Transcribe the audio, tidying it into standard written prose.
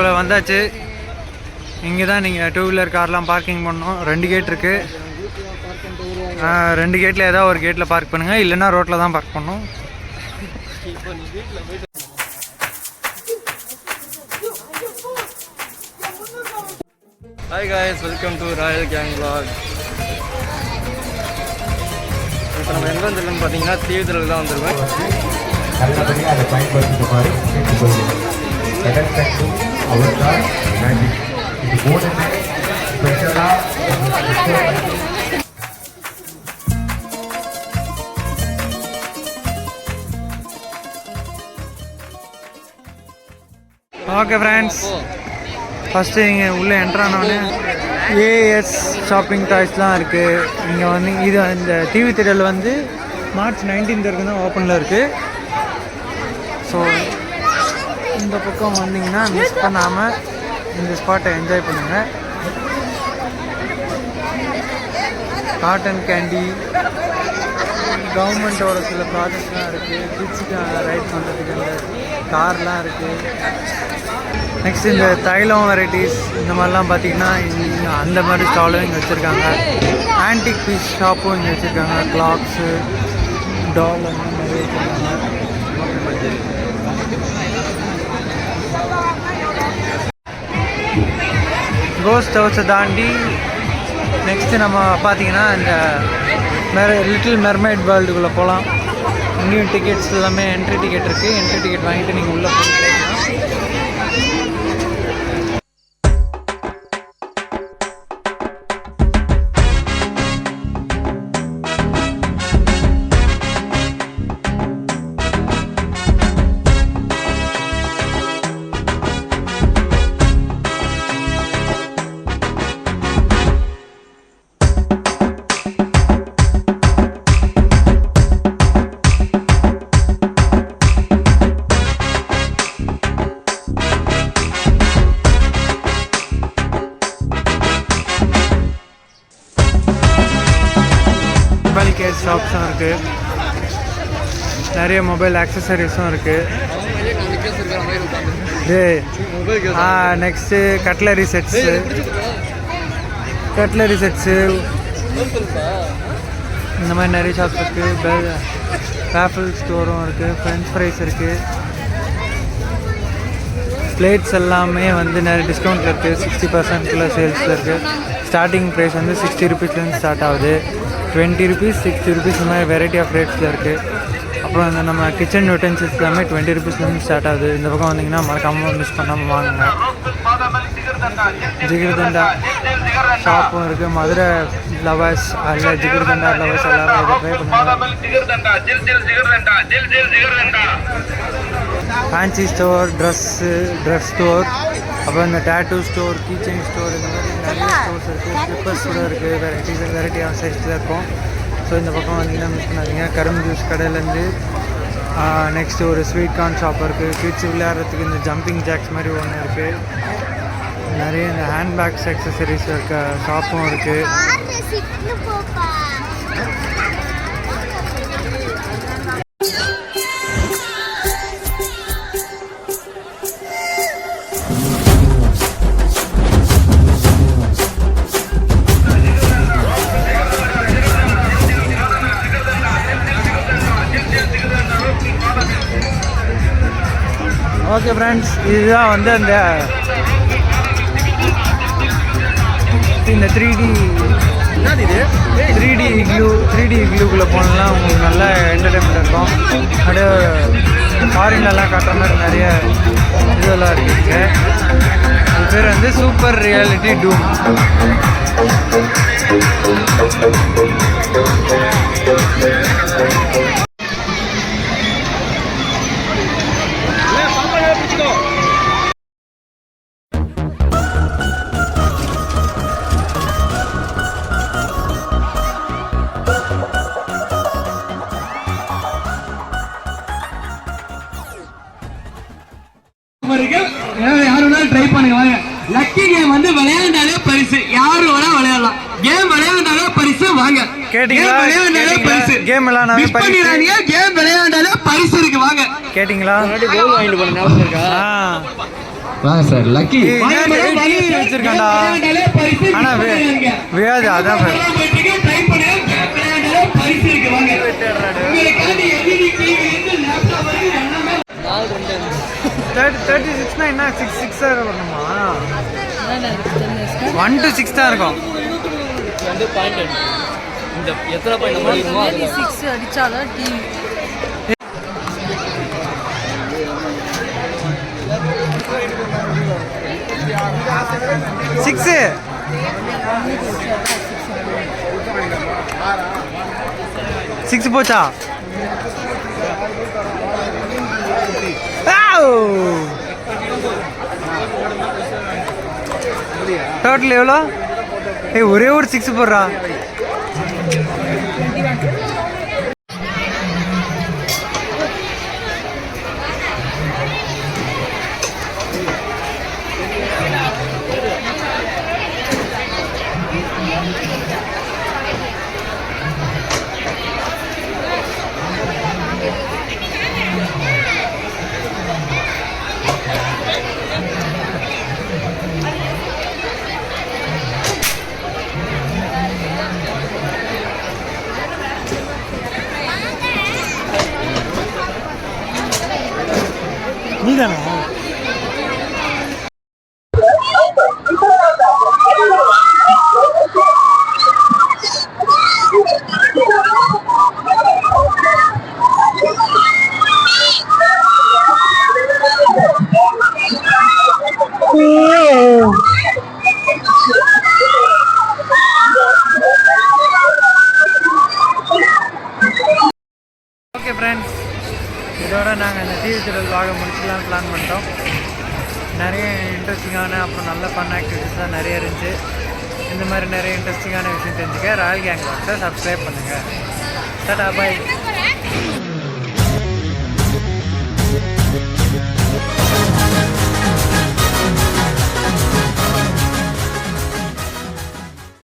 ஷோவில் வந்தாச்சு. இங்கே தான் நீங்கள் டூ வீலர் கார்லாம் பார்க்கிங் பண்ணணும். 2 கேட் இருக்குது. 2 கேட்டில் ஏதாவது ஒரு கேட்டில் பார்க் பண்ணுங்கள், இல்லைன்னா ரோட்டில் தான் பார்க் பண்ணணும். Hi guys, welcome to Royal gang vlog. இப்போ நம்ம எங்கே வந்துருக்கோம்னு பார்த்தீங்கன்னா தீவுத்திரல் தான் வந்துருக்கோம். நல்லபடியாக அதை பயன்படுத்துமாறு கேட்டுக்கொள்கிறேன். இது போன ஸ்பெஷலாக ஓகே ஃப்ரெண்ட்ஸ், ஃபஸ்ட்டு இங்கே உள்ளே என்ட்ரானோடனே ஏஎஸ் ஷாப்பிங் டாய்ஸ்லாம் இருக்குது. இங்கே வந்து இது இந்த டிவி தியேட்டரில் வந்து மார்ச் 19 வரைக்கும் தான் ஓப்பனில் இருக்குது. ஸோ இந்த பக்கம் வந்தீங்கன்னா மிஸ் பண்ணாமல் இந்த ஸ்பாட்டை என்ஜாய் பண்ணுங்கள். காட்டன் கேண்டி, கவர்மெண்ட்டோட சில ப்ராஜெக்ட்லாம் இருக்குது. கிட்ஸுக்கு ரைட் பண்ணுறதுக்கு அந்த கார்லாம் இருக்குது. நெக்ஸ்ட் இந்த தைலம் வெரைட்டிஸ் இந்த மாதிரிலாம் பார்த்திங்கன்னா அந்த மாதிரி ஸ்டாலும் இங்கே வச்சுருக்காங்க. ஆன்டிக் பீஸ் ஷாப்பும் இங்கே வச்சுருக்காங்க. கிளாக்ஸு, டால் அந்த மாதிரி வச்சுருக்காங்க. கோஸ்ட் ஹவுஸை தாண்டி நெக்ஸ்ட்டு நம்ம பார்த்திங்கன்னா இந்த லிட்டில் மெர்மைட் வேர்ல்டுக்குள்ளே போகலாம். இங்கேயும் டிக்கெட்ஸ் எல்லாமே என்ட்ரி டிக்கெட் இருக்குது. என்ட்ரி டிக்கெட் வாங்கிட்டு நீங்கள் உள்ளே போயிட்டு மொபைல் கேஸ் ஷாப்ஸும் இருக்குது. நிறைய மொபைல் ஆக்சசரிஸும் இருக்குது. நெக்ஸ்ட்டு கட்லரி செட்ஸு இந்த மாதிரி நிறைய ஷாப்ஸ் இருக்குது. பேஃபிள் ஸ்டோரும் இருக்குது. ஃப்ரெஞ்ச் ஃப்ரைஸ் இருக்குது. பிளேட்ஸ் எல்லாமே வந்து நிறைய டிஸ்கவுண்ட்டில் இருக்குது. 60% சேல்ஸில் இருக்குது. ஸ்டார்டிங் ப்ரைஸ் வந்து 60 ரூபீஸ்லேருந்து ஸ்டார்ட் ஆகுது. 20 ரூபீஸ், 60 ரூபீஸ் இந்த மாதிரி வெரைட்டி ஆஃப் ரேட்ஸில் இருக்குது. அப்புறம் இந்த நம்ம கிச்சன் யூட்டென்சில்ஸ் எல்லாமே 20 ரூபீஸ்லேருந்து ஸ்டார்ட் ஆகுது. இந்த பக்கம் வந்தீங்கன்னா மறக்காமல் மிஸ் பண்ணாமல் வாங்குங்க. ஜிகிர்தண்டா ஷாப்பும் இருக்குது. மதுரை லவர்ஸ் அல்ல ஜிகிர்தண்டா லவர்ஸ் எல்லாரும் இதை ட்ரை பண்ணுவாங்க. ஃபேன்சி ஸ்டோர், ட்ரெஸ் ஸ்டோர், அப்புறம் இந்த டேட்டூ ஸ்டோர், கீச்செயின் ஸ்டோர், இந்த மாதிரி நிறைய ஸ்டோர்ஸ் இருக்குது. ஸ்லிப்பர்ஸ் கூட இருக்குது. வெரைட்டி ஆஃப் சைஸில் இருக்கும். ஸோ இந்த பக்கம் வந்தீங்கன்னா மிஸ் பண்ணாதீங்க. கரும்பு ஜூஸ் கடையிலேருந்து நெக்ஸ்ட்டு ஒரு ஸ்வீட் கார்ன் ஷாப் இருக்குது. கிட்ஸ் விளையாடுறதுக்கு இந்த ஜம்பிங் ஜாக்ஸ் மாதிரி ஒன்று இருக்குது. நிறைய இந்த ஹேண்ட்பேக்ஸ் அக்சசரிஸ் இருக்க ஷாப்பும் இருக்குது. ஓகே ஃப்ரெண்ட்ஸ், இதுதான் வந்து அந்த இந்த 3D இக்லூக்குள்ளே போனலாம் உங்களுக்கு நல்ல என்டர்டைன்மெண்ட் இருக்கும். அப்படியே ஃபாரின்லலாம் காட்டுற மாதிரி நிறைய இதெல்லாம் இருக்குங்க. அது பேர் வந்து சூப்பர் ரியாலிட்டி டூம். யாரும் ட்ரை பண்ணுங்க. லக்கி கேம் வந்து விளையாண்டாலே பரிசு. யாரு வேணா விளையாடலாம். கேம் விளையாண்டாலே பரிசு. வாங்க, கேட்டிங்களா? கேம் விளையாண்டாலே பரிசு இருக்கு. வாங்க, கேட்டிங்களா? கோல் வாங்கிட்டு போன ஞாபகம் இருக்கா? வாங்க சார் லக்கி வச்சிருக்காண்டா ஆனா வியாது அதான் பரிசு இருக்கு வாங்க உங்களுக்காண்டி LED TV இருந்து லேப்டாப் வரைக்கும் எல்லாமே 36னா என்ன 6 வரணுமா 1 to 6 தான் இருக்கும் வந்து பாயிண்ட் இந்த எத்தனை பாயிண்ட் நம்ம அடிக்குமோ அதுல 6 அடிச்சாலும் டிவி 6 போச்சா டோட்டல் எவ்வளோ ஒரே ஒரு 6 போடுறா நீதானா ஓகே ஃப்ரெண்ட்ஸ் இதோட நாங்கள் இந்த டிவி சீரியல் வாங்க முடிச்சுக்கலாம்னு பிளான் பண்ணிட்டோம். நிறைய இன்ட்ரெஸ்டிங்கான அப்புறம் நல்ல ஃபன் ஆக்டிவிட்டிஸ்லாம் நிறைய இருந்துச்சு. இந்த மாதிரி நிறைய இன்ட்ரெஸ்டிங்கான விஷயம் தெரிஞ்சுக்க ராயல் கேங் வாட்ஸை சப்ஸ்கிரைப் பண்ணுங்கள். டாடா பாய்.